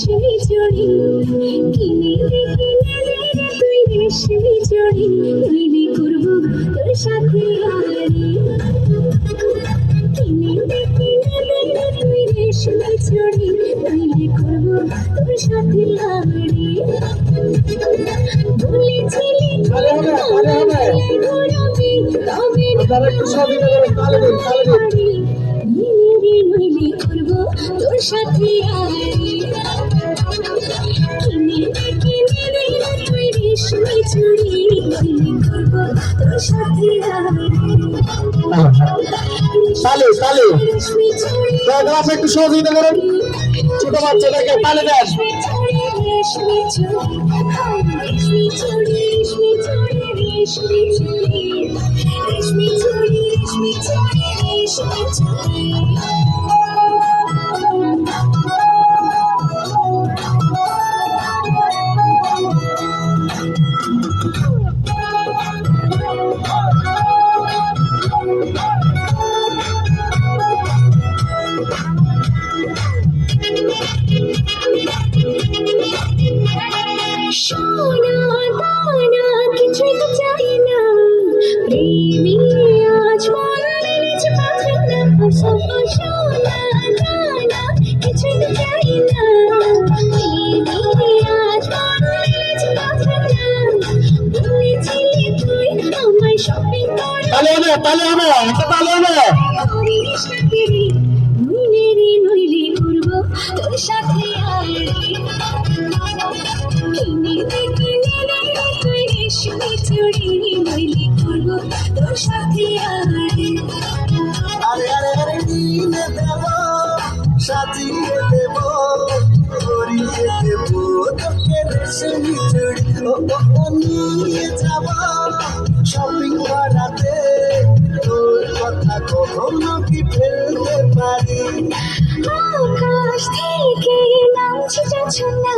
রেশমি চুড়ি কিনে দে তুই রেশমি চুড়ি নইলে করবো তোর সাথে আড়ি কিনে দে তুই রেশমি চুড়ি নইলে করবো তোর সাথে আড়ি বলেছিলি নইলে করবো তোর সাথে আড়ি কিনে দে তুই রেশমি চুড়ি নইলে করবো তোর সাথে আড়ি তালে তালে আপনি একটু সহযোগিতা করেন ছোট বাচ্চাদেরকে তালে দেন রেশমি চুড়ি রেশমি চুড়ি রেশমি চুড়ি রেশমি চুড়ি রেশমি চুড়ি রেশমি চুড়ি রেশমি চুড়ি সোনা দানা কিছুই তো চাই না প্রেমী আজ মন মেরেছে পাখানা সোনা দানা কিছুই তো চাই না প্রেমী আজ মন মেরেছে পাখানা বলেছিলি তুই আমায় শপিং করে তালে হবে একটা তালে হবে করিস না ফিরে নইলে করবো তোর সাথে আড়ি কিনে দে তুই রেশমি চুড়ি নইলে করবো তোর সাথে আড়ি আরে আরে আরে কিনে দেব সাজিয়ে দেব করিয়ে দেব তোকে রেশমি চুড়ি ও নিয়ে যাব শপিং করাতে তোর কথা কখনো কি ফেলতে পারি আকাশ থেকে নামছে ঝর্ণা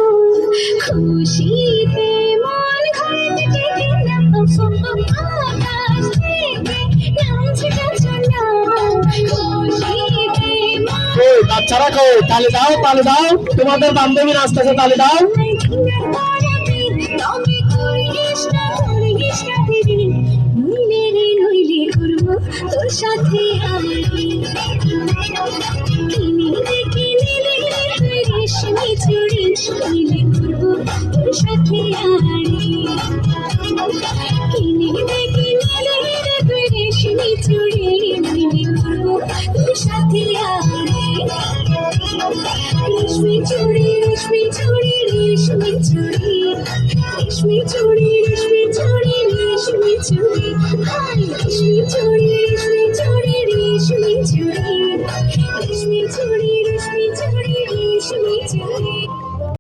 খুশিতে মন ঘরে টেকে না আকাশ থেকে নামছে ঝর্ণা খুশিতে কই বাচ্চারা কই তালে দাও তোমাদের বান্ধবী নাচতেছে তালে দাও নইলে করবো তোর সাথে আড়ি কিনে দে তুই রেশমি চুড়ি নইলে করবো তোর সাথে আড়ি কিনে দে তুই রেশমি চুড়ি নইলে করবো তোর সাথে আড়ি রেশমি চুড়ি রেশমি চুড়ি রেশমি চুড়ি রেশমি চুড়ি রেশমি চুড়ি রেশমি চুড়ি হাই রেশমি চুড়ি রেশমি চুড়ি রেশমি চুড়ি রেশমি চুড়ি রেশমি চুড়ি রেশমি চুড়ি